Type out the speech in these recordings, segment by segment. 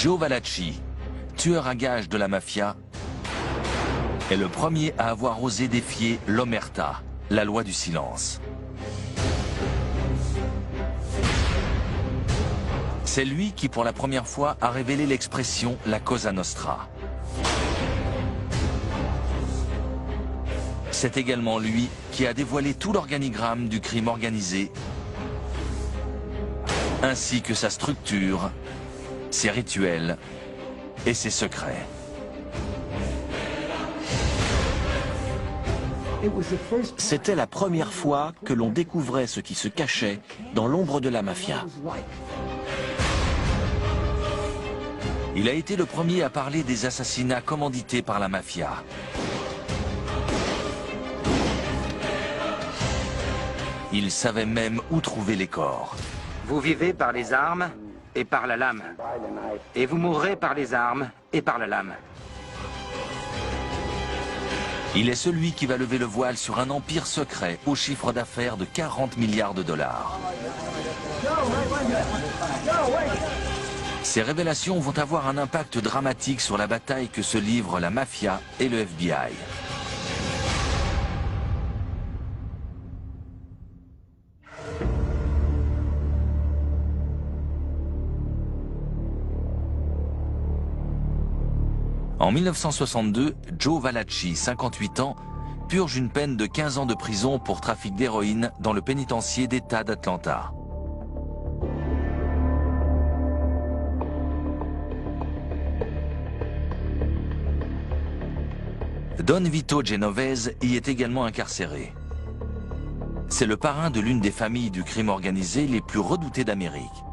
Joe Valachi, tueur à gages de la mafia, est le premier à avoir osé défier l'omerta, la loi du silence. C'est lui qui, pour la première fois, a révélé l'expression « la Cosa Nostra ». C'est également lui qui a dévoilé tout l'organigramme du crime organisé, ainsi que sa structure, ses rituels et ses secrets. C'était la première fois que l'on découvrait ce qui se cachait dans l'ombre de la mafia. Il a été le premier à parler des assassinats commandités par la mafia. Il savait même où trouver les corps. Vous vivez par les armes et par la lame. Et vous mourrez par les armes et par la lame. Il est celui qui va lever le voile sur un empire secret au chiffre d'affaires de 40 milliards de dollars. Ces révélations vont avoir un impact dramatique sur la bataille que se livrent la mafia et le FBI. En 1962, Joe Valachi, 58 ans, purge une peine de 15 ans de prison pour trafic d'héroïne dans le pénitencier d'État d'Atlanta. Don Vito Genovese y est également incarcéré. C'est le parrain de l'une des familles du crime organisé les plus redoutées d'Amérique.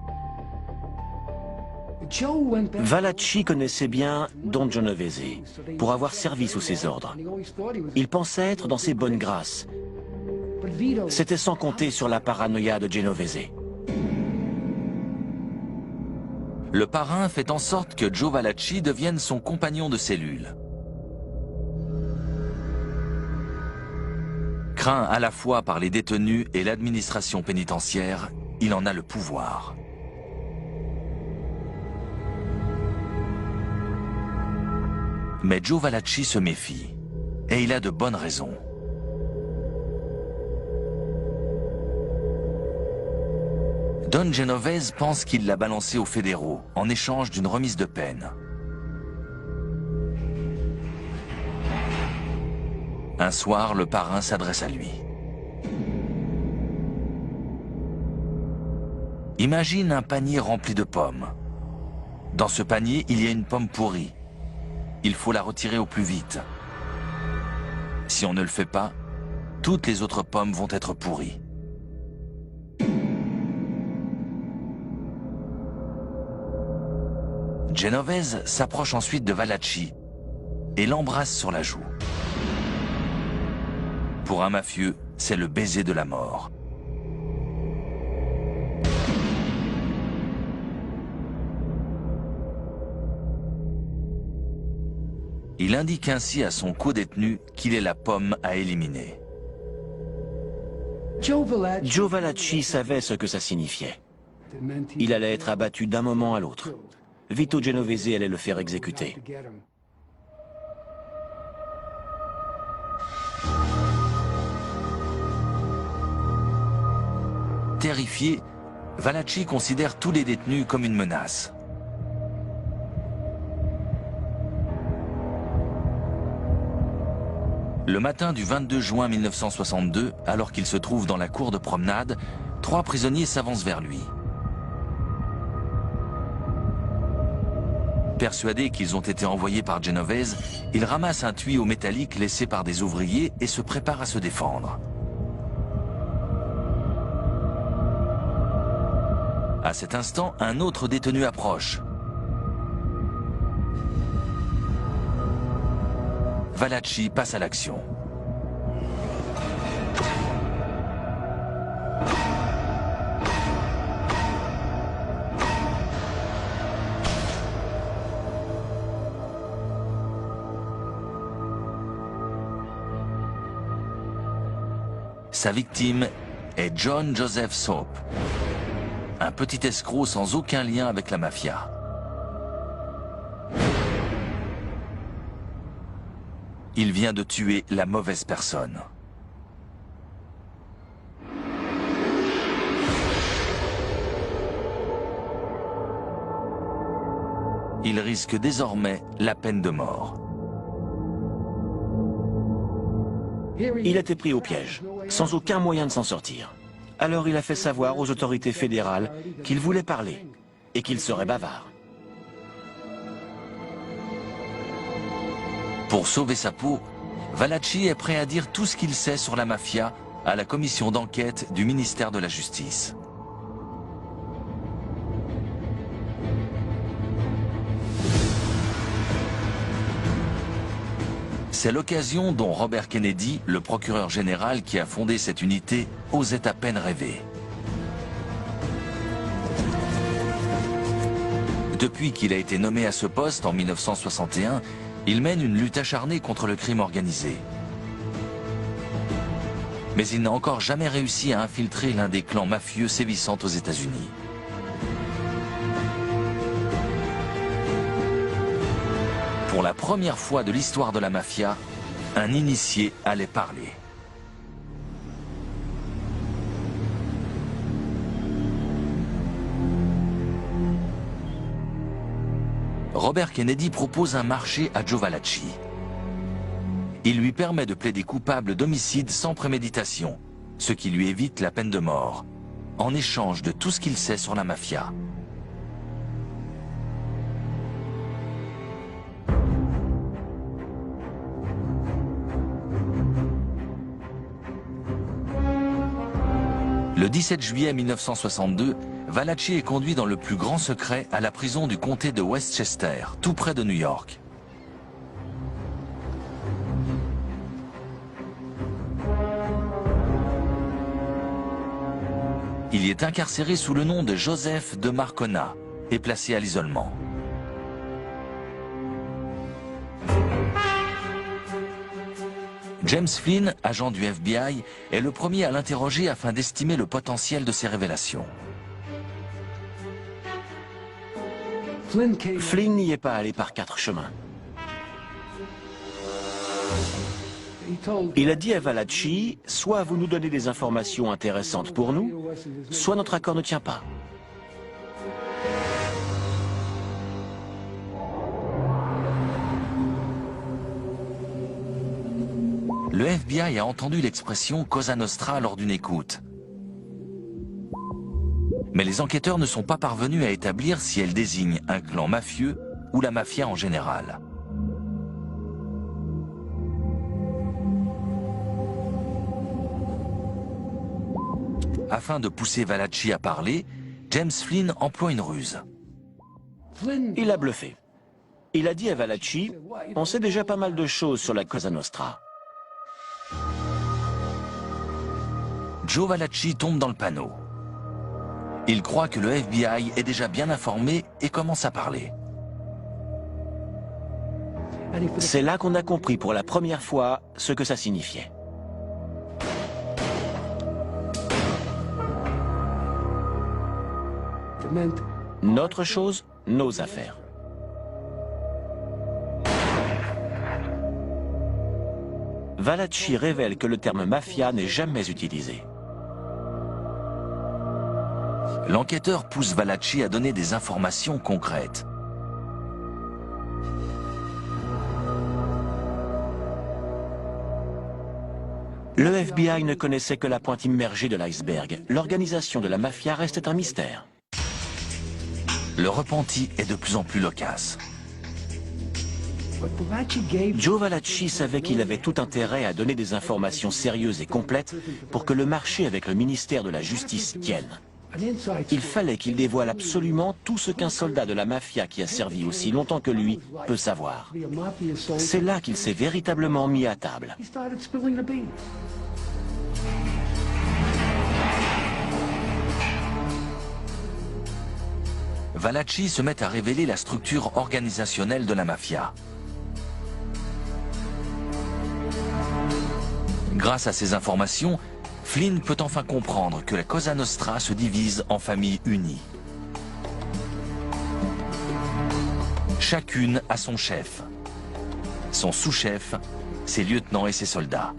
Valachi connaissait bien Don Genovese pour avoir servi sous ses ordres. Il pensait être dans ses bonnes grâces. C'était sans compter sur la paranoïa de Genovese. Le parrain fait en sorte que Joe Valachi devienne son compagnon de cellule. Craint à la fois par les détenus et l'administration pénitentiaire, il en a le pouvoir. Mais Joe Valachi se méfie, et il a de bonnes raisons. Don Genovese pense qu'il l'a balancé aux fédéraux en échange d'une remise de peine. Un soir, le parrain s'adresse à lui. Imagine un panier rempli de pommes. Dans ce panier, il y a une pomme pourrie. Il faut la retirer au plus vite. Si on ne le fait pas, toutes les autres pommes vont être pourries. Genovese s'approche ensuite de Valachi et l'embrasse sur la joue. Pour un mafieux, c'est le baiser de la mort. Il indique ainsi à son co-détenu qu'il est la pomme à éliminer. Joe Valachi savait ce que ça signifiait. Il allait être abattu d'un moment à l'autre. Vito Genovese allait le faire exécuter. Terrifié, Valachi considère tous les détenus comme une menace. Le matin du 22 juin 1962, alors qu'il se trouve dans la cour de promenade, 3 prisonniers s'avancent vers lui. Persuadés qu'ils ont été envoyés par Genovese, ils ramassent un tuyau métallique laissé par des ouvriers et se préparent à se défendre. À cet instant, un autre détenu approche. Valachi passe à l'action. Sa victime est John Joseph Soap, un petit escroc sans aucun lien avec la mafia. Il vient de tuer la mauvaise personne. Il risque désormais la peine de mort. Il a été pris au piège, sans aucun moyen de s'en sortir. Alors il a fait savoir aux autorités fédérales qu'il voulait parler et qu'il serait bavard. Pour sauver sa peau, Valachi est prêt à dire tout ce qu'il sait sur la mafia à la commission d'enquête du ministère de la Justice. C'est l'occasion dont Robert Kennedy, le procureur général qui a fondé cette unité, osait à peine rêver. Depuis qu'il a été nommé à ce poste en 1961, il mène une lutte acharnée contre le crime organisé. Mais il n'a encore jamais réussi à infiltrer l'un des clans mafieux sévissant aux États-Unis. Pour la première fois de l'histoire de la mafia, un initié allait parler. Robert Kennedy propose un marché à Joe Valachi. Il lui permet de plaider coupable d'homicide sans préméditation, ce qui lui évite la peine de mort, en échange de tout ce qu'il sait sur la mafia. Le 17 juillet 1962, Valachi est conduit dans le plus grand secret à la prison du comté de Westchester, tout près de New York. Il y est incarcéré sous le nom de Joseph de Marcona et placé à l'isolement. James Flynn, agent du FBI, est le premier à l'interroger afin d'estimer le potentiel de ses révélations. Flynn n'y est pas allé par 4 chemins. Il a dit à Valachi, soit vous nous donnez des informations intéressantes pour nous, soit notre accord ne tient pas. Le FBI a entendu l'expression Cosa Nostra lors d'une écoute. Mais les enquêteurs ne sont pas parvenus à établir si elle désigne un clan mafieux ou la mafia en général. Afin de pousser Valachi à parler, James Flynn emploie une ruse. Il a bluffé. Il a dit à Valachi, on sait déjà pas mal de choses sur la Cosa Nostra. Joe Valachi tombe dans le panneau. Il croit que le FBI est déjà bien informé et commence à parler. C'est là qu'on a compris pour la première fois ce que ça signifiait. Notre chose, nos affaires. Valachi révèle que le terme mafia n'est jamais utilisé. L'enquêteur pousse Valachi à donner des informations concrètes. Le FBI ne connaissait que la pointe immergée de l'iceberg. L'organisation de la mafia restait un mystère. Le repenti est de plus en plus loquace. Joe Valachi savait qu'il avait tout intérêt à donner des informations sérieuses et complètes pour que le marché avec le ministère de la Justice tienne. Il fallait qu'il dévoile absolument tout ce qu'un soldat de la mafia qui a servi aussi longtemps que lui peut savoir. C'est là qu'il s'est véritablement mis à table. Valachi se met à révéler la structure organisationnelle de la mafia. Grâce à ces informations, Flynn peut enfin comprendre que la Cosa Nostra se divise en familles unies. Chacune a son chef, son sous-chef ses lieutenants et ses soldats.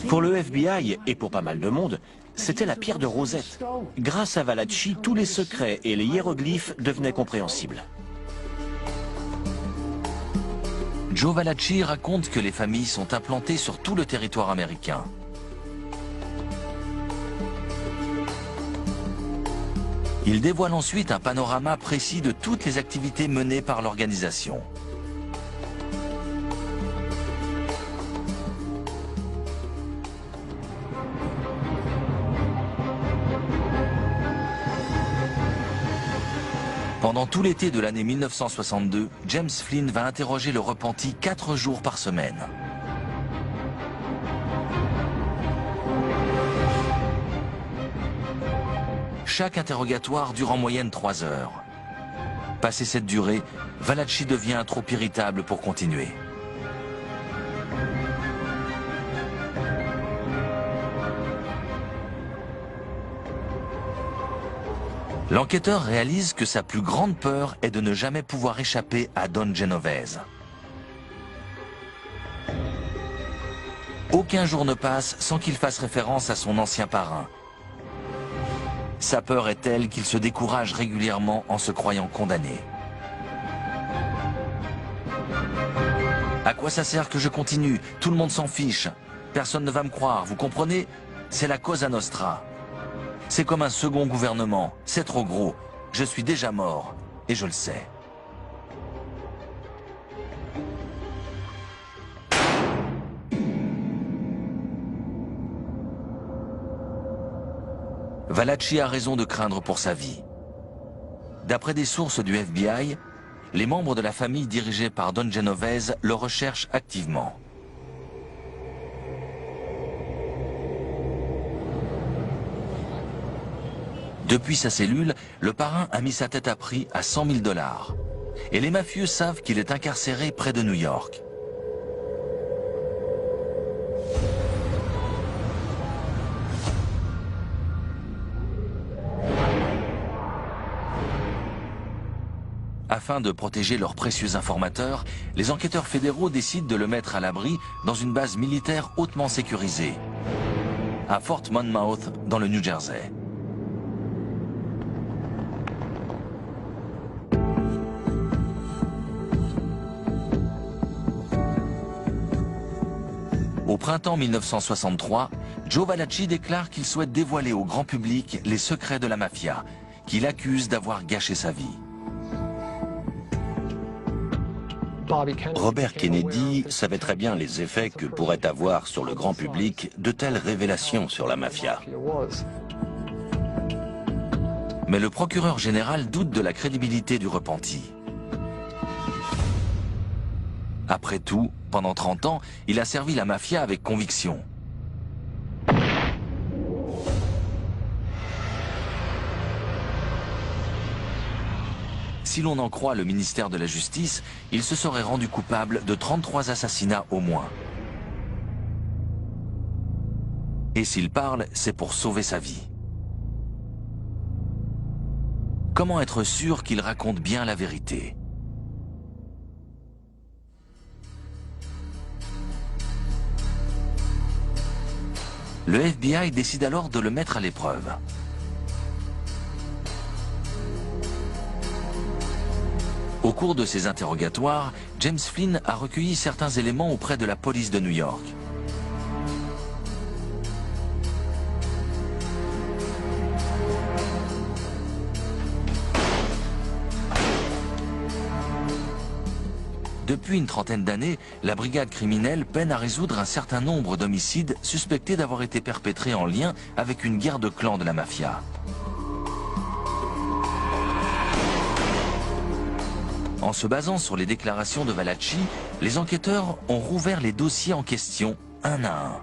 Pour le FBI et pour pas mal de monde, c'était la pierre de Rosette. Grâce à Valachi, tous les secrets et les hiéroglyphes devenaient compréhensibles. Joe Valachi raconte que les familles sont implantées sur tout le territoire américain. Il dévoile ensuite un panorama précis de toutes les activités menées par l'organisation. Pendant tout l'été de l'année 1962, James Flynn va interroger le repenti 4 jours par semaine. Chaque interrogatoire dure en moyenne 3 heures. Passé cette durée, Valachi devient trop irritable pour continuer. L'enquêteur réalise que sa plus grande peur est de ne jamais pouvoir échapper à Don Genovese. Aucun jour ne passe sans qu'il fasse référence à son ancien parrain. Sa peur est telle qu'il se décourage régulièrement en se croyant condamné. À quoi ça sert que je continue? Tout le monde s'en fiche. Personne ne va me croire, vous comprenez? C'est la Cosa Nostra. C'est comme un second gouvernement, c'est trop gros. Je suis déjà mort, et je le sais. Valachi a raison de craindre pour sa vie. D'après des sources du FBI, les membres de la famille dirigée par Don Genovese le recherchent activement. Depuis sa cellule, le parrain a mis sa tête à prix à 100 000 $. Et les mafieux savent qu'il est incarcéré près de New York. Afin de protéger leurs précieux informateurs, les enquêteurs fédéraux décident de le mettre à l'abri dans une base militaire hautement sécurisée, à Fort Monmouth, dans le New Jersey. Au printemps 1963, Joe Valachi déclare qu'il souhaite dévoiler au grand public les secrets de la mafia, qu'il accuse d'avoir gâché sa vie. Robert Kennedy savait très bien les effets que pourraient avoir sur le grand public de telles révélations sur la mafia. Mais le procureur général doute de la crédibilité du repenti. Après tout, pendant 30 ans, il a servi la mafia avec conviction. Si l'on en croit le ministère de la Justice, il se serait rendu coupable de 33 assassinats au moins. Et s'il parle, c'est pour sauver sa vie. Comment être sûr qu'il raconte bien la vérité ? Le FBI décide alors de le mettre à l'épreuve. Au cours de ses interrogatoires, James Flynn a recueilli certains éléments auprès de la police de New York. Depuis une trentaine d'années, la brigade criminelle peine à résoudre un certain nombre d'homicides suspectés d'avoir été perpétrés en lien avec une guerre de clans de la mafia. En se basant sur les déclarations de Valachi, les enquêteurs ont rouvert les dossiers en question un à un.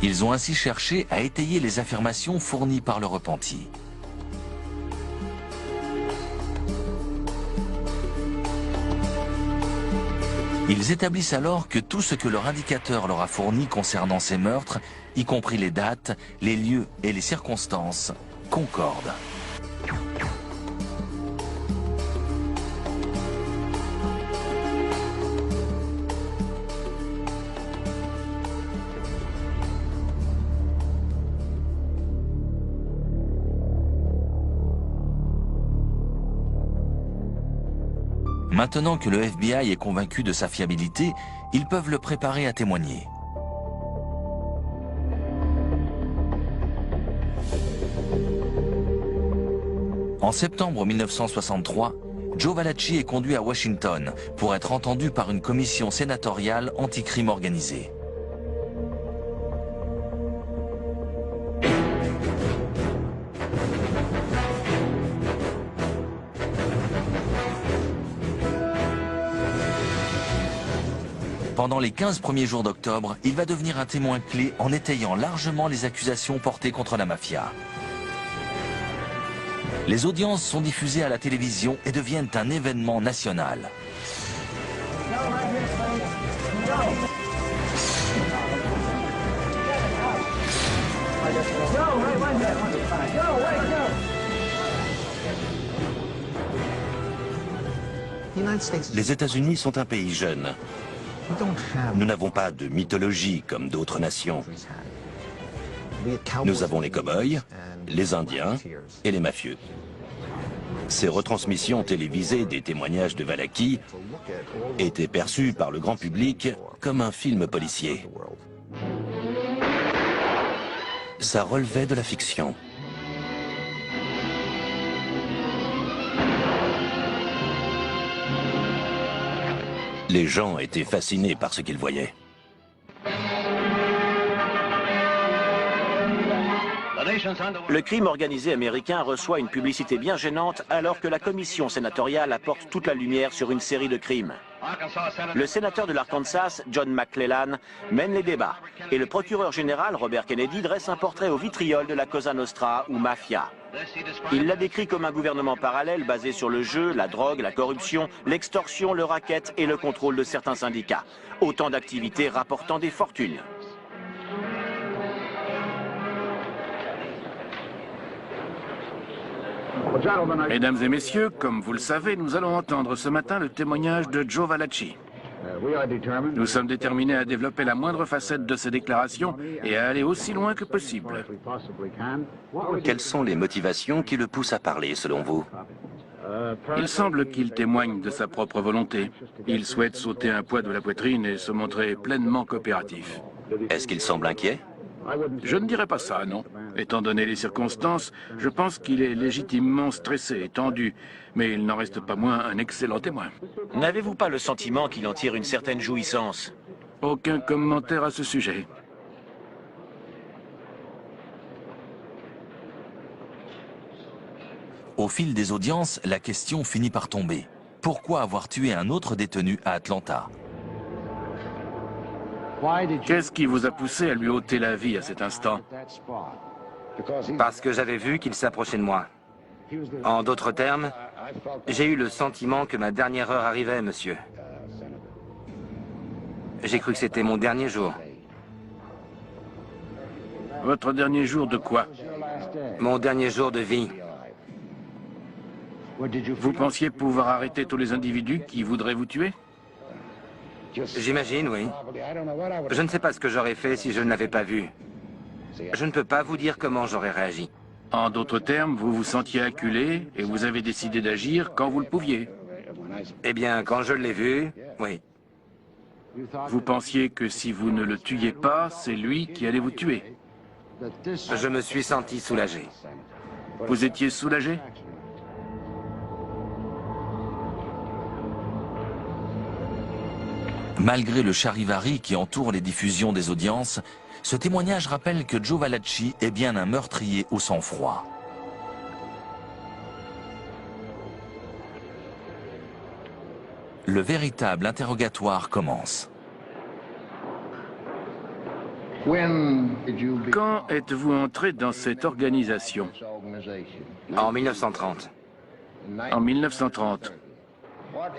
Ils ont ainsi cherché à étayer les affirmations fournies par le repenti. Ils établissent alors que tout ce que leur indicateur leur a fourni concernant ces meurtres, y compris les dates, les lieux et les circonstances, Concorde. Maintenant que le FBI est convaincu de sa fiabilité, ils peuvent le préparer à témoigner. En septembre 1963, Joe Valachi est conduit à Washington pour être entendu par une commission sénatoriale anti-crime organisé. Pendant les 15 premiers jours d'octobre, il va devenir un témoin clé en étayant largement les accusations portées contre la mafia. Les audiences sont diffusées à la télévision et deviennent un événement national. Les États-Unis sont un pays jeune. Nous n'avons pas de mythologie comme d'autres nations. Nous avons les cow-boys, les Indiens et les mafieux. Ces retransmissions télévisées des témoignages de Valachi étaient perçues par le grand public comme un film policier. Ça relevait de la fiction. Les gens étaient fascinés par ce qu'ils voyaient. Le crime organisé américain reçoit une publicité bien gênante alors que la commission sénatoriale apporte toute la lumière sur une série de crimes. Le sénateur de l'Arkansas, John McClellan, mène les débats et le procureur général, Robert Kennedy, dresse un portrait au vitriol de la Cosa Nostra ou mafia. Il la décrit comme un gouvernement parallèle basé sur le jeu, la drogue, la corruption, l'extorsion, le racket et le contrôle de certains syndicats. Autant d'activités rapportant des fortunes. Mesdames et messieurs, comme vous le savez, nous allons entendre ce matin le témoignage de Joe Valachi. Nous sommes déterminés à développer la moindre facette de ses déclarations et à aller aussi loin que possible. Quelles sont les motivations qui le poussent à parler, selon vous? Il semble qu'il témoigne de sa propre volonté. Il souhaite sauter un poids de la poitrine et se montrer pleinement coopératif. Est-ce qu'il semble inquiet? Je ne dirais pas ça, non. Étant donné les circonstances, je pense qu'il est légitimement stressé et tendu, mais il n'en reste pas moins un excellent témoin. N'avez-vous pas le sentiment qu'il en tire une certaine jouissance? Aucun commentaire à ce sujet. Au fil des audiences, la question finit par tomber. Pourquoi avoir tué un autre détenu à Atlanta? Qu'est-ce qui vous a poussé à lui ôter la vie à cet instant? Parce que j'avais vu qu'il s'approchait de moi. En d'autres termes, j'ai eu le sentiment que ma dernière heure arrivait, monsieur. J'ai cru que c'était mon dernier jour. Votre dernier jour de quoi? Mon dernier jour de vie. Vous pensiez pouvoir arrêter tous les individus qui voudraient vous tuer? J'imagine, oui. Je ne sais pas ce que j'aurais fait si je ne l'avais pas vu. Je ne peux pas vous dire comment j'aurais réagi. En d'autres termes, vous vous sentiez acculé et vous avez décidé d'agir quand vous le pouviez. Eh bien, quand je l'ai vu, oui. Vous pensiez que si vous ne le tuiez pas, c'est lui qui allait vous tuer. Je me suis senti soulagé. Vous étiez soulagé? Malgré le charivari qui entoure les diffusions des audiences, ce témoignage rappelle que Joe Valachi est bien un meurtrier au sang-froid. Le véritable interrogatoire commence. Quand êtes-vous entré dans cette organisation? En 1930. En 1930.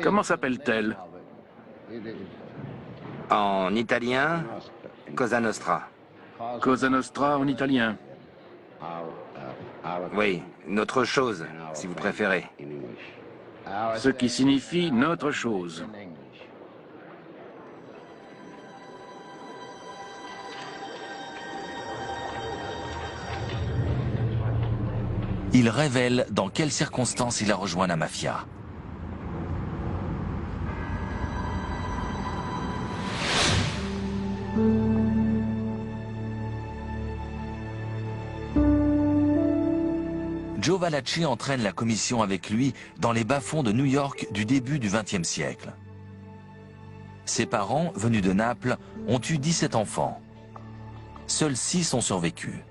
Comment s'appelle-t-elle? En italien, Cosa Nostra. Cosa Nostra en italien. Oui, notre chose, si vous préférez. Ce qui signifie notre chose. Il révèle dans quelles circonstances il a rejoint la mafia. Joe Valachi entraîne la commission avec lui dans les bas-fonds de New York du début du XXe siècle. Ses parents, venus de Naples, ont eu 17 enfants. Seuls 6 ont survécu.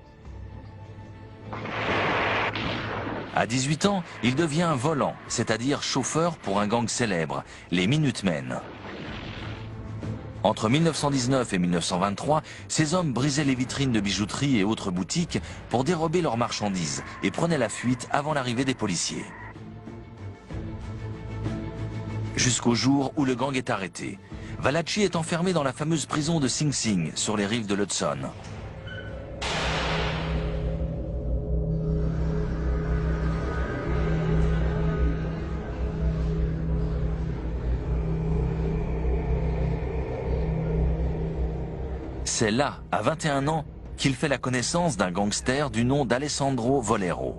À 18 ans, il devient volant, c'est-à-dire chauffeur pour un gang célèbre, les Minutemen. Entre 1919 et 1923, ces hommes brisaient les vitrines de bijouterie et autres boutiques pour dérober leurs marchandises et prenaient la fuite avant l'arrivée des policiers. Jusqu'au jour où le gang est arrêté. Valachi est enfermé dans la fameuse prison de Sing Sing, sur les rives de l'Hudson. C'est là, à 21 ans, qu'il fait la connaissance d'un gangster du nom d'Alessandro Volero.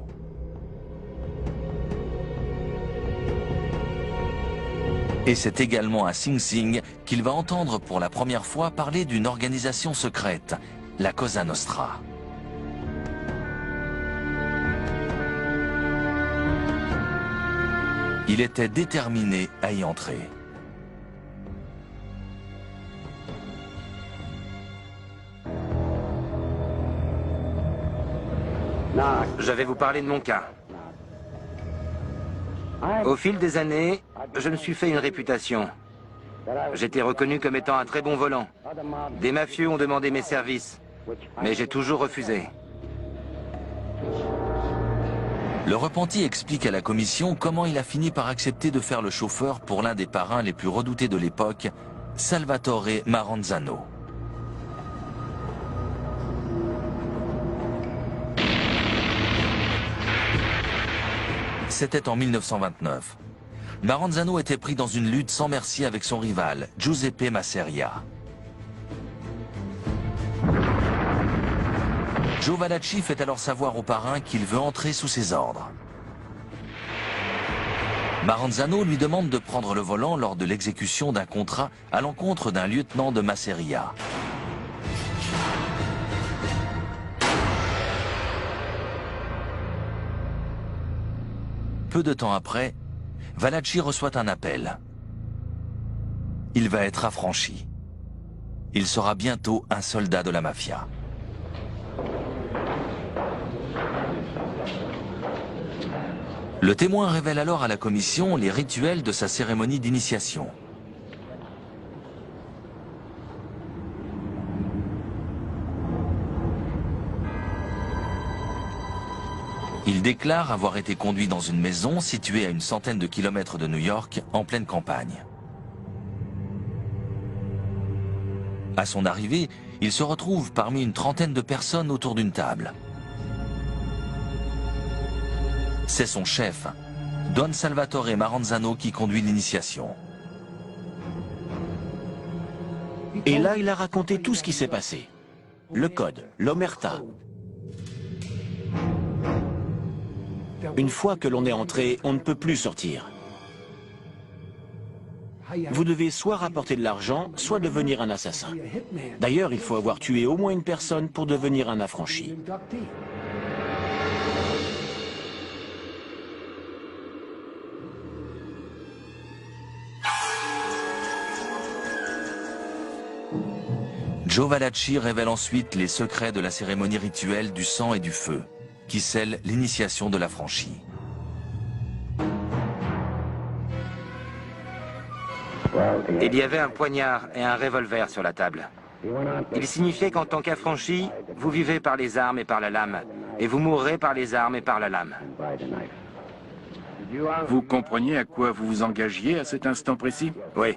Et c'est également à Sing Sing qu'il va entendre pour la première fois parler d'une organisation secrète, la Cosa Nostra. Il était déterminé à y entrer. Je vais vous parler de mon cas. Au fil des années, je me suis fait une réputation. J'étais reconnu comme étant un très bon volant. Des mafieux ont demandé mes services, mais j'ai toujours refusé. Le repenti explique à la commission comment il a fini par accepter de faire le chauffeur pour l'un des parrains les plus redoutés de l'époque, Salvatore Maranzano. C'était en 1929. Maranzano était pris dans une lutte sans merci avec son rival, Giuseppe Masseria. Joe Valachi fait alors savoir au parrain qu'il veut entrer sous ses ordres. Maranzano lui demande de prendre le volant lors de l'exécution d'un contrat à l'encontre d'un lieutenant de Masseria. Peu de temps après, Valachi reçoit un appel. Il va être affranchi. Il sera bientôt un soldat de la mafia. Le témoin révèle alors à la commission les rituels de sa cérémonie d'initiation. Il déclare avoir été conduit dans une maison située à une centaine de kilomètres de New York, en pleine campagne. À son arrivée, il se retrouve parmi une trentaine de personnes autour d'une table. C'est son chef, Don Salvatore Maranzano, qui conduit l'initiation. Et là, il a raconté tout ce qui s'est passé. Le code, l'omerta. Une fois que l'on est entré, on ne peut plus sortir. Vous devez soit rapporter de l'argent, soit devenir un assassin. D'ailleurs, il faut avoir tué au moins une personne pour devenir un affranchi. Joe Valachi révèle ensuite les secrets de la cérémonie rituelle du sang et du feu, qui scelle l'initiation de l'affranchi. Il y avait un poignard et un revolver sur la table. Il signifiait qu'en tant qu'affranchi, vous vivez par les armes et par la lame, et vous mourrez par les armes et par la lame. Vous compreniez à quoi vous vous engagiez à cet instant précis? Oui.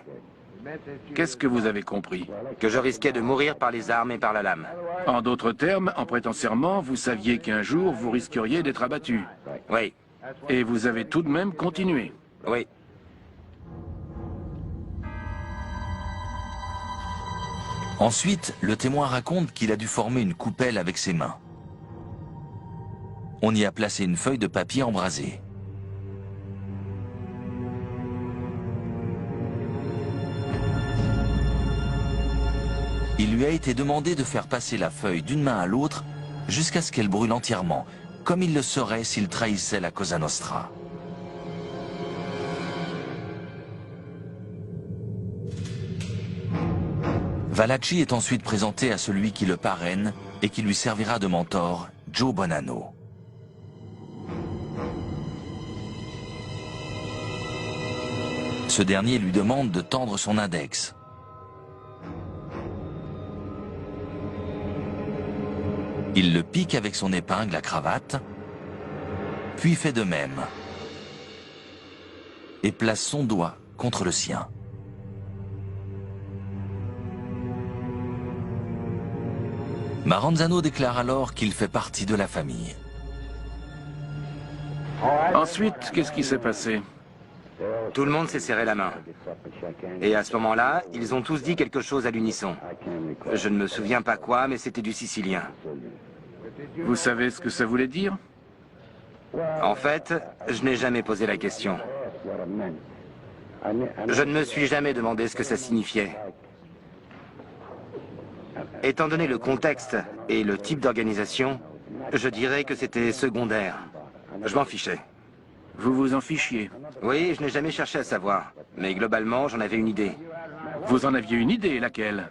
Qu'est-ce que vous avez compris? Que je risquais de mourir par les armes et par la lame. En d'autres termes, en prêtant serment, vous saviez qu'un jour vous risqueriez d'être abattu. Oui, Et vous avez tout de même continué. oui. Ensuite, le témoin raconte qu'il a dû former une coupelle avec ses mains. On y a placé une feuille de papier embrasée. Il lui a été demandé de faire passer la feuille d'une main à l'autre jusqu'à ce qu'elle brûle entièrement, comme il le serait s'il trahissait la Cosa Nostra. Valachi est ensuite présenté à celui qui le parraine et qui lui servira de mentor, Joe Bonanno. Ce dernier lui demande de tendre son index. Il le pique avec son épingle à cravate, puis fait de même, et place son doigt contre le sien. Maranzano déclare alors qu'il fait partie de la famille. Ensuite, qu'est-ce qui s'est passé? Tout le monde s'est serré la main. Et à ce moment-là, ils ont tous dit quelque chose à l'unisson. Je ne me souviens pas quoi, mais c'était du sicilien. Vous savez ce que ça voulait dire? En fait, je n'ai jamais posé la question. Je ne me suis jamais demandé ce que ça signifiait. Étant donné le contexte et le type d'organisation, je dirais que c'était secondaire. Je m'en fichais. Vous vous en fichiez. Oui, je n'ai jamais cherché à savoir. Mais globalement, j'en avais une idée. Vous en aviez une idée, laquelle?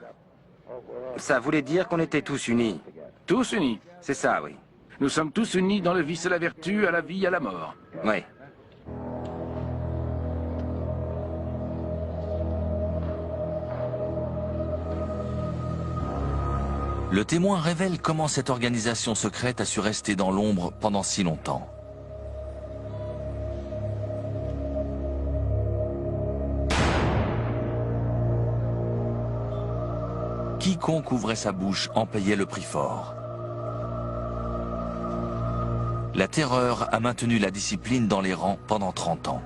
Ça voulait dire qu'on était tous unis. Tous unis. C'est ça, oui. Nous sommes tous unis dans le vice et la vertu, à la vie et à la mort. Oui. Le témoin révèle comment cette organisation secrète a su rester dans l'ombre pendant si longtemps. Quiconque ouvrait sa bouche en payait le prix fort. La terreur a maintenu la discipline dans les rangs pendant 30 ans.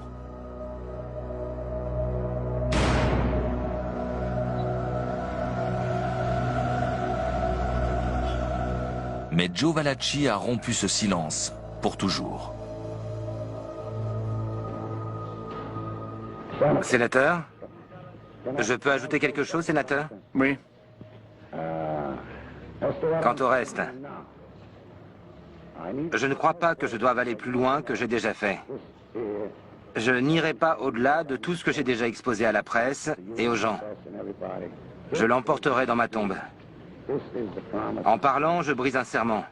Mais Joe Valachi a rompu ce silence pour toujours. Sénateur? Je peux ajouter quelque chose, sénateur? Oui. Quant au reste, je ne crois pas que je doive aller plus loin que j'ai déjà fait. Je n'irai pas au-delà de tout ce que j'ai déjà exposé à la presse et aux gens. Je l'emporterai dans ma tombe. En parlant, je brise un serment.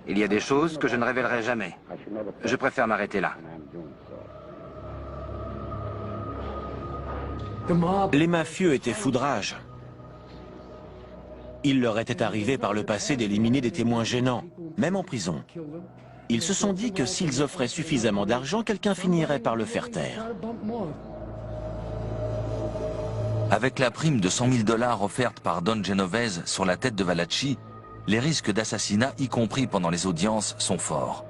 Il y a des choses que je ne révélerai jamais. Je préfère m'arrêter là. Les mafieux étaient foudrages. Il leur était arrivé par le passé d'éliminer des témoins gênants, même en prison. Ils se sont dit que s'ils offraient suffisamment d'argent, quelqu'un finirait par le faire taire. Avec la prime de 100 000 $ offerte par Don Genovese sur la tête de Valachi, les risques d'assassinat, y compris pendant les audiences, sont forts.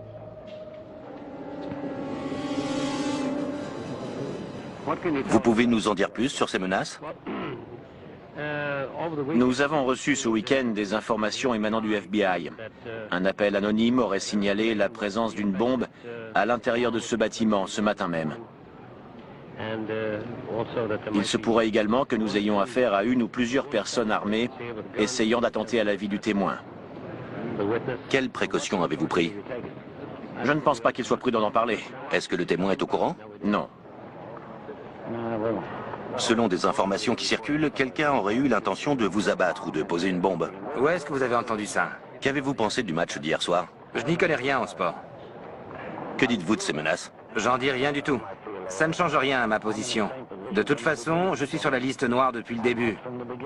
Vous pouvez nous en dire plus sur ces menaces? Nous avons reçu ce week-end des informations émanant du FBI. Un appel anonyme aurait signalé la présence d'une bombe à l'intérieur de ce bâtiment ce matin même. Il se pourrait également que nous ayons affaire à une ou plusieurs personnes armées essayant d'attenter à la vie du témoin. Quelles précautions avez-vous pris? Je ne pense pas qu'il soit prudent d'en parler. Est-ce que le témoin est au courant? Non. Selon des informations qui circulent, quelqu'un aurait eu l'intention de vous abattre ou de poser une bombe. Où est-ce que vous avez entendu ça? Qu'avez-vous pensé du match d'hier soir? Je n'y connais rien en sport. Que dites-vous de ces menaces? J'en dis rien du tout. Ça ne change rien à ma position. De toute façon, je suis sur la liste noire depuis le début.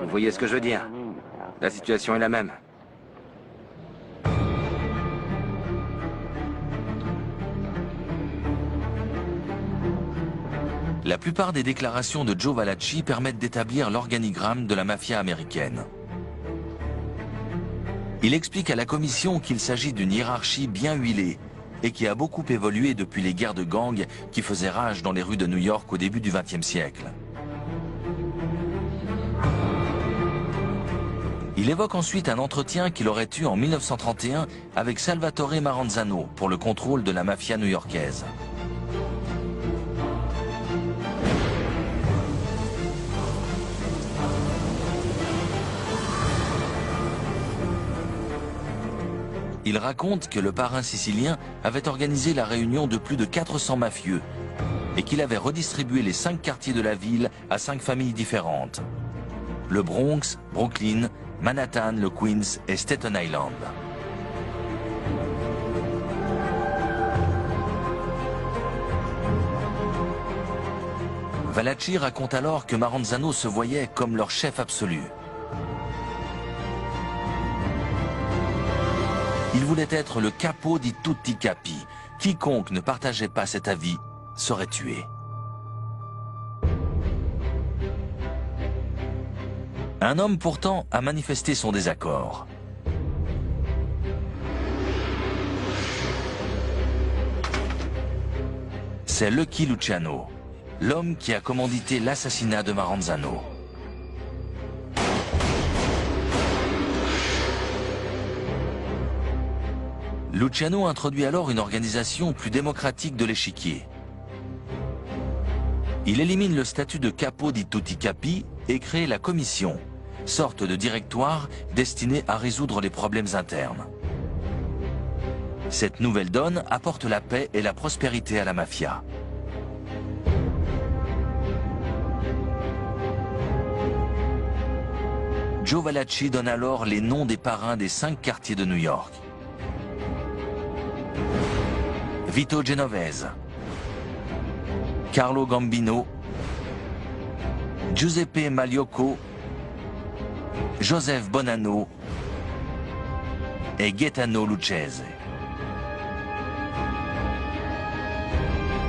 Vous voyez ce que je veux dire? La situation est la même. La plupart des déclarations de Joe Valachi permettent d'établir l'organigramme de la mafia américaine. Il explique à la commission qu'il s'agit d'une hiérarchie bien huilée et qui a beaucoup évolué depuis les guerres de gangs qui faisaient rage dans les rues de New York au début du XXe siècle. Il évoque ensuite un entretien qu'il aurait eu en 1931 avec Salvatore Maranzano pour le contrôle de la mafia new-yorkaise. Il raconte que le parrain sicilien avait organisé la réunion de plus de 400 mafieux et qu'il avait redistribué les 5 quartiers de la ville à 5 familles différentes. Le Bronx, Brooklyn, Manhattan, le Queens et Staten Island. Valachi raconte alors que Maranzano se voyait comme leur chef absolu. Il voulait être le capo di tutti i capi. Quiconque ne partageait pas cet avis serait tué. Un homme pourtant a manifesté son désaccord. C'est Lucky Luciano, l'homme qui a commandité l'assassinat de Maranzano. Luciano introduit alors une organisation plus démocratique de l'échiquier. Il élimine le statut de capo di tutti capi et crée la commission, sorte de directoire destinée à résoudre les problèmes internes. Cette nouvelle donne apporte la paix et la prospérité à la mafia. Joe Valachi donne alors les noms des parrains des 5 quartiers de New York. Vito Genovese, Carlo Gambino, Giuseppe Magliocco, Joseph Bonanno et Gaetano Lucchese.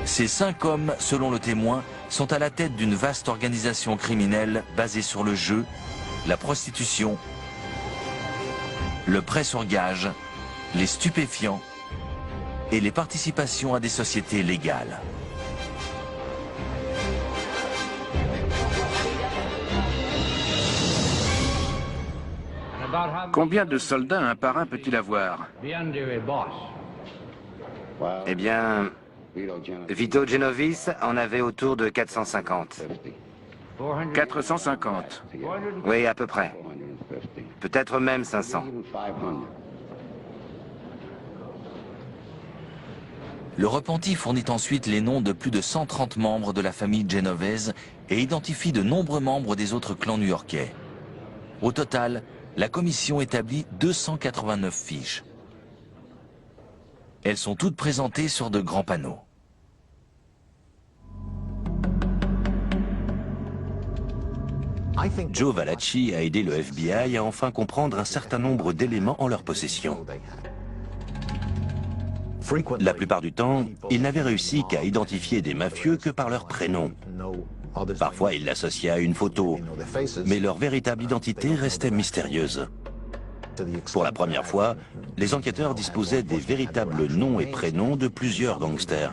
Ces 5 hommes, selon le témoin, sont à la tête d'une vaste organisation criminelle basée sur le jeu, la prostitution, le prêt sur gage, les stupéfiants et les participations à des sociétés légales. Combien de soldats un parrain peut-il avoir? Eh bien, Vito Genovese en avait autour de 450. 450. Oui, à peu près. Peut-être même 500. Le repenti fournit ensuite les noms de plus de 130 membres de la famille Genovese et identifie de nombreux membres des autres clans new-yorkais. Au total, la commission établit 289 fiches. Elles sont toutes présentées sur de grands panneaux. Joe Valachi a aidé le FBI à enfin comprendre un certain nombre d'éléments en leur possession. La plupart du temps, il n'avait réussi qu'à identifier des mafieux que par leur prénom. Parfois, il l'associait à une photo, mais leur véritable identité restait mystérieuse. Pour la première fois, les enquêteurs disposaient des véritables noms et prénoms de plusieurs gangsters.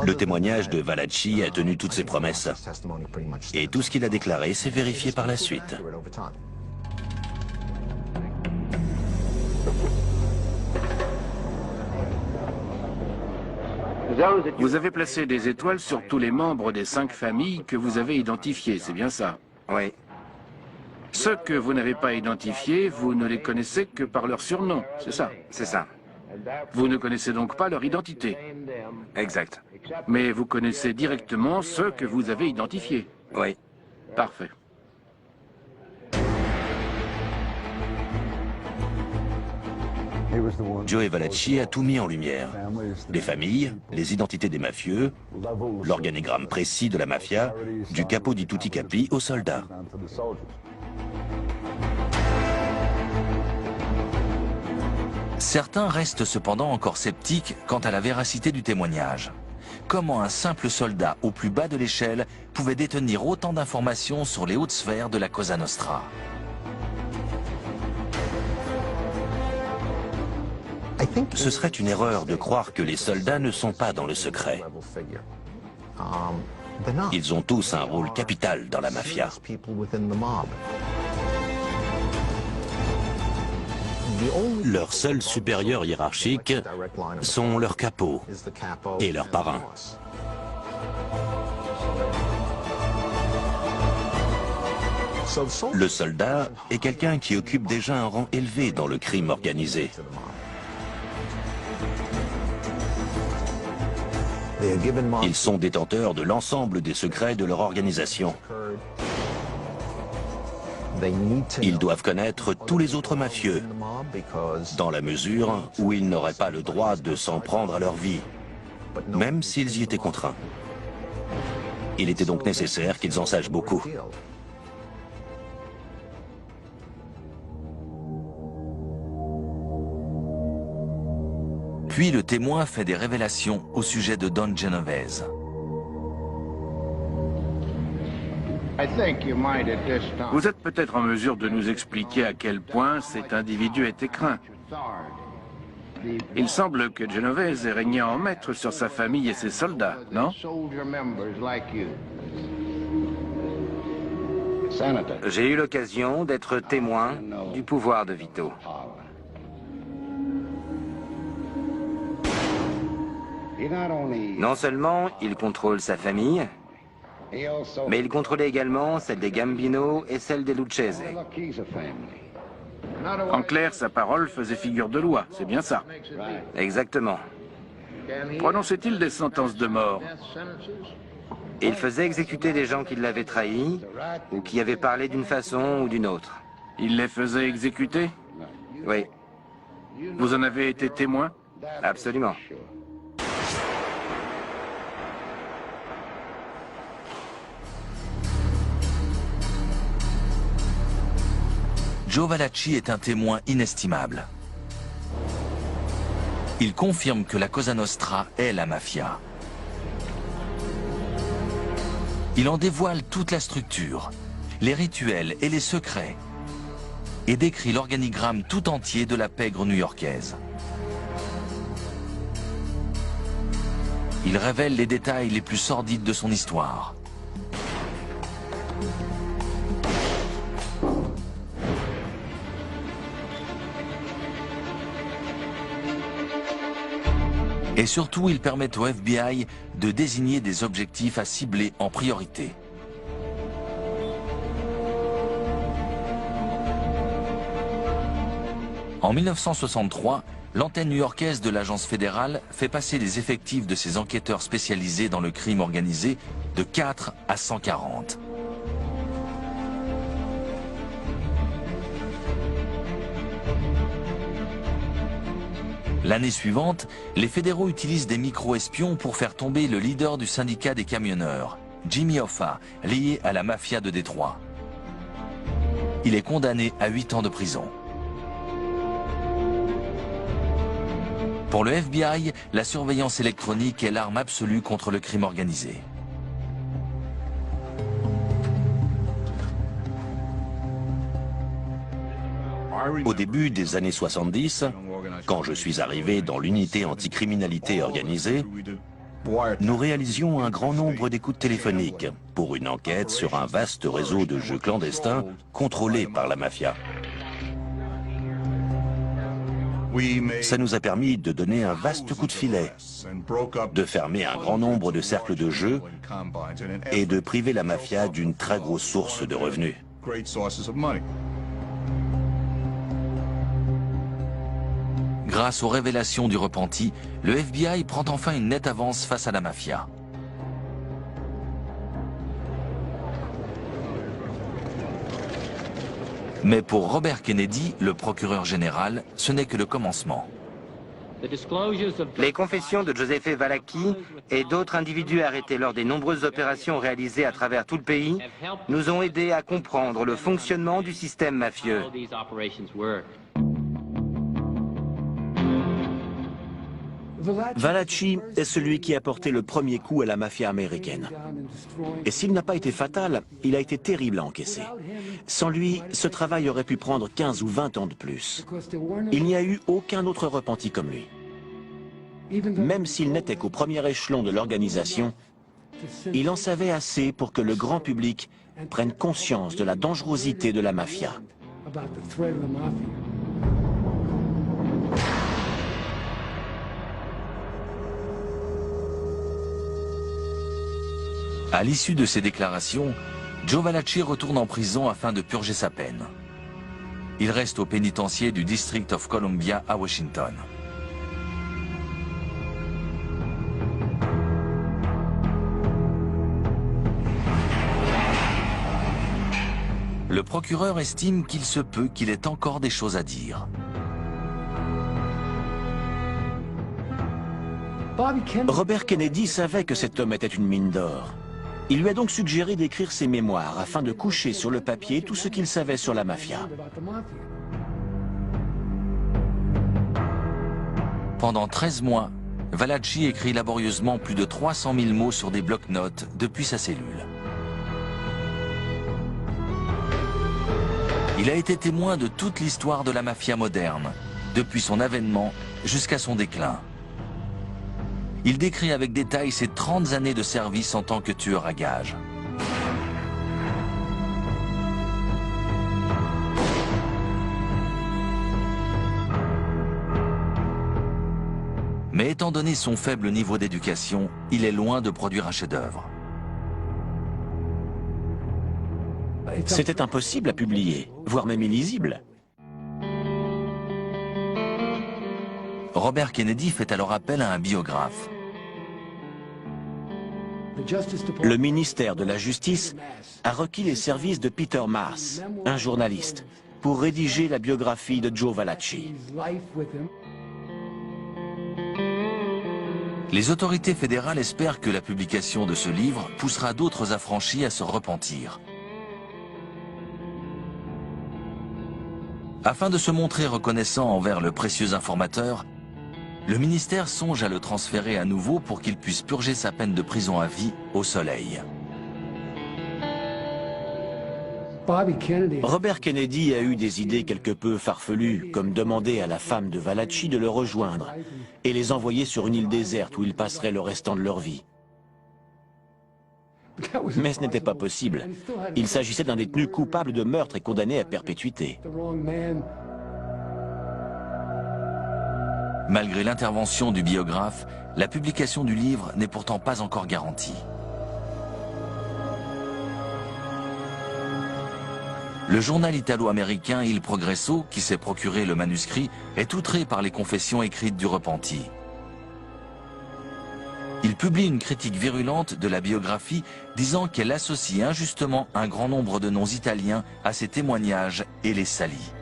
Le témoignage de Valachi a tenu toutes ses promesses. Et tout ce qu'il a déclaré s'est vérifié par la suite. Vous avez placé des étoiles sur tous les membres des 5 familles que vous avez identifiées, c'est bien ça? Oui, Ceux que vous n'avez pas identifiés, vous ne les connaissez que par leur surnom, c'est ça? c'est ça. Vous ne connaissez donc pas leur identité. Exact. Mais vous connaissez directement ceux que vous avez identifiés. Oui. Parfait. Joe Valachi a tout mis en lumière. Les familles, les identités des mafieux, l'organigramme précis de la mafia, du capo di tutti capi aux soldats. Certains restent cependant encore sceptiques quant à la véracité du témoignage. comment un simple soldat au plus bas de l'échelle pouvait détenir autant d'informations sur les hautes sphères de la Cosa Nostra. Ce serait une erreur de croire que les soldats ne sont pas dans le secret. Ils ont tous un rôle capital dans la mafia. Leurs seuls supérieurs hiérarchiques sont leurs capots et leurs parrains. Le soldat est quelqu'un qui occupe déjà un rang élevé dans le crime organisé. Ils sont détenteurs de l'ensemble des secrets de leur organisation. Ils doivent connaître tous les autres mafieux, dans la mesure où ils n'auraient pas le droit de s'en prendre à leur vie, même s'ils y étaient contraints. Il était donc nécessaire qu'ils en sachent beaucoup. Puis le témoin fait des révélations au sujet de Don Genovese. Vous êtes peut-être en mesure de nous expliquer à quel point cet individu était craint. Il semble que Genovese ait régné en maître sur sa famille et ses soldats, non? J'ai eu l'occasion d'être témoin du pouvoir de Vito. Non seulement il contrôle sa famille, mais il contrôlait également celle des Gambino et celle des Lucchese. En clair, sa parole faisait figure de loi, c'est bien ça. Exactement. Prononçait-il des sentences de mort? Il faisait exécuter des gens qui l'avaient trahi ou qui avaient parlé d'une façon ou d'une autre. Il les faisait exécuter? Oui, Vous en avez été témoin? absolument. Joe Valachi est un témoin inestimable. Il confirme que la Cosa Nostra est la mafia. Il en dévoile toute la structure, les rituels et les secrets, et décrit l'organigramme tout entier de la pègre new-yorkaise. Il révèle les détails les plus sordides de son histoire. Et surtout, il permet au FBI de désigner des objectifs à cibler en priorité. En 1963, l'antenne new-yorkaise de l'agence fédérale fait passer les effectifs de ses enquêteurs spécialisés dans le crime organisé de 4 à 140. L'année suivante, les fédéraux utilisent des micro-espions pour faire tomber le leader du syndicat des camionneurs, Jimmy Hoffa, lié à la mafia de Détroit. Il est condamné à 8 ans de prison. Pour le FBI, la surveillance électronique est l'arme absolue contre le crime organisé. Au début des années 70, quand je suis arrivé dans l'unité anticriminalité organisée, nous réalisions un grand nombre d'écoutes téléphoniques pour une enquête sur un vaste réseau de jeux clandestins contrôlé par la mafia. Ça nous a permis de donner un vaste coup de filet, de fermer un grand nombre de cercles de jeux et de priver la mafia d'une très grosse source de revenus. Grâce aux révélations du repenti, le FBI prend enfin une nette avance face à la mafia. Mais pour Robert Kennedy, le procureur général, ce n'est que le commencement. Les confessions de Giuseppe Valachi et d'autres individus arrêtés lors des nombreuses opérations réalisées à travers tout le pays nous ont aidés à comprendre le fonctionnement du système mafieux. how these operations work. Valachi est celui qui a porté le premier coup à la mafia américaine. Et s'il n'a pas été fatal, il a été terrible à encaisser. Sans lui, ce travail aurait pu prendre 15 ou 20 ans de plus. Il n'y a eu aucun autre repenti comme lui. Même s'il n'était qu'au premier échelon de l'organisation, il en savait assez pour que le grand public prenne conscience de la dangerosité de la mafia. À l'issue de ces déclarations, Joe Valachi retourne en prison afin de purger sa peine. Il reste au pénitencier du District of Columbia à Washington. Le procureur estime qu'il se peut qu'il ait encore des choses à dire. Robert Kennedy savait que cet homme était une mine d'or. Il lui a donc suggéré d'écrire ses mémoires afin de coucher sur le papier tout ce qu'il savait sur la mafia. Pendant 13 mois, Valachi écrit laborieusement plus de 300 000 mots sur des blocs-notes depuis sa cellule. Il a été témoin de toute l'histoire de la mafia moderne, depuis son avènement jusqu'à son déclin. Il décrit avec détail ses 30 années de service en tant que tueur à gages. Mais étant donné son faible niveau d'éducation, il est loin de produire un chef-d'œuvre. C'était impossible à publier, voire même illisible. Robert Kennedy fait alors appel à un biographe. Le ministère de la Justice a requis les services de Peter Maas, un journaliste, pour rédiger la biographie de Joe Valachi. Les autorités fédérales espèrent que la publication de ce livre poussera d'autres affranchis à se repentir. Afin de se montrer reconnaissant envers le précieux informateur, le ministère songe à le transférer à nouveau pour qu'il puisse purger sa peine de prison à vie au soleil. Robert Kennedy a eu des idées quelque peu farfelues, comme demander à la femme de Valachi de le rejoindre et les envoyer sur une île déserte où ils passeraient le restant de leur vie. Mais ce n'était pas possible. Il s'agissait d'un détenu coupable de meurtre et condamné à perpétuité. Malgré l'intervention du biographe, la publication du livre n'est pourtant pas encore garantie. Le journal italo-américain Il Progresso, qui s'est procuré le manuscrit, est outré par les confessions écrites du repenti. Il publie une critique virulente de la biographie, disant qu'elle associe injustement un grand nombre de noms italiens à ses témoignages et les salit.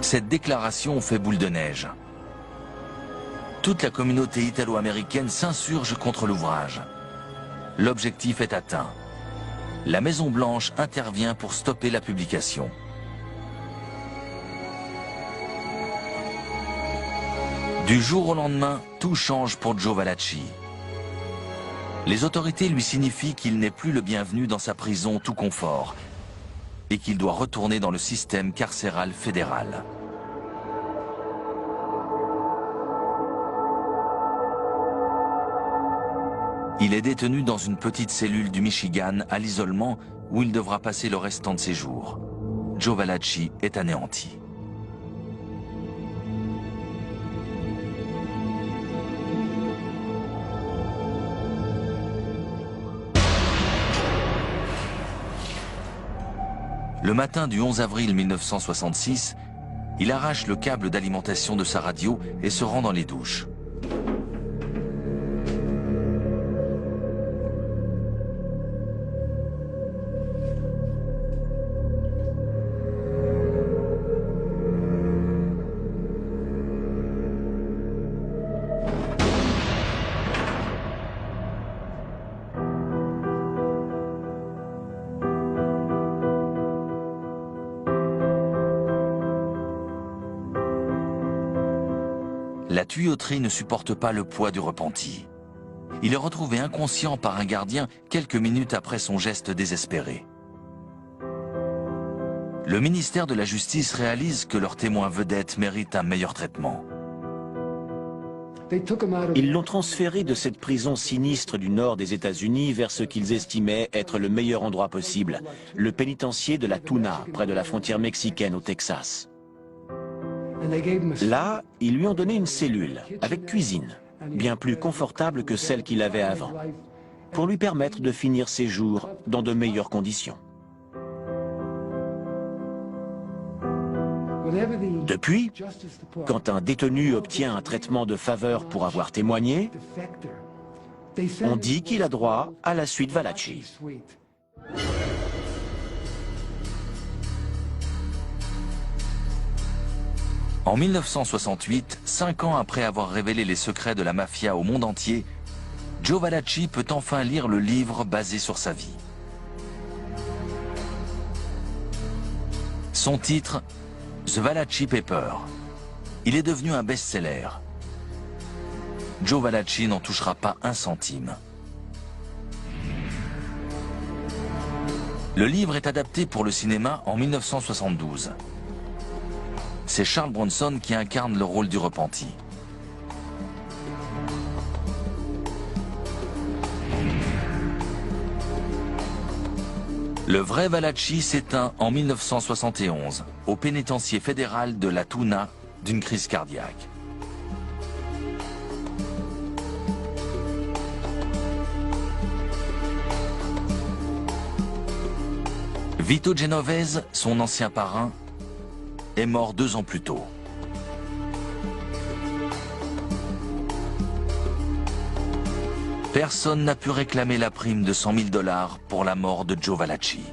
Cette déclaration fait boule de neige. Toute la communauté italo-américaine s'insurge contre l'ouvrage. L'objectif est atteint. La Maison-Blanche intervient pour stopper la publication. Du jour au lendemain, tout change pour Joe Valachi. Les autorités lui signifient qu'il n'est plus le bienvenu dans sa prison tout confort et qu'il doit retourner dans le système carcéral fédéral. Il est détenu dans une petite cellule du Michigan à l'isolement où il devra passer le restant de ses jours. Joe Valachi est anéanti. Le matin du 11 avril 1966, il arrache le câble d'alimentation de sa radio et se rend dans les douches. La tuyauterie ne supporte pas le poids du repenti. Il est retrouvé inconscient par un gardien quelques minutes après son geste désespéré. Le ministère de la Justice réalise que leur témoin vedette mérite un meilleur traitement. Ils l'ont transféré de cette prison sinistre du nord des États-Unis vers ce qu'ils estimaient être le meilleur endroit possible, le pénitencier de la Tuna, près de la frontière mexicaine au Texas. Là, ils lui ont donné une cellule, avec cuisine, bien plus confortable que celle qu'il avait avant, pour lui permettre de finir ses jours dans de meilleures conditions. Depuis, quand un détenu obtient un traitement de faveur pour avoir témoigné, on dit qu'il a droit à la suite Valachi. En 1968, 5 ans après avoir révélé les secrets de la mafia au monde entier, Joe Valachi peut enfin lire le livre basé sur sa vie. Son titre, The Valachi Paper. Il est devenu un best-seller. Joe Valachi n'en touchera pas un centime. Le livre est adapté pour le cinéma en 1972. C'est Charles Bronson qui incarne le rôle du repenti. Le vrai Valachi s'éteint en 1971 au pénitencier fédéral de la Tuna d'une crise cardiaque. Vito Genovese, son ancien parrain, est mort 2 ans plus tôt. Personne n'a pu réclamer la prime de $100 000 pour la mort de Joe Valachi.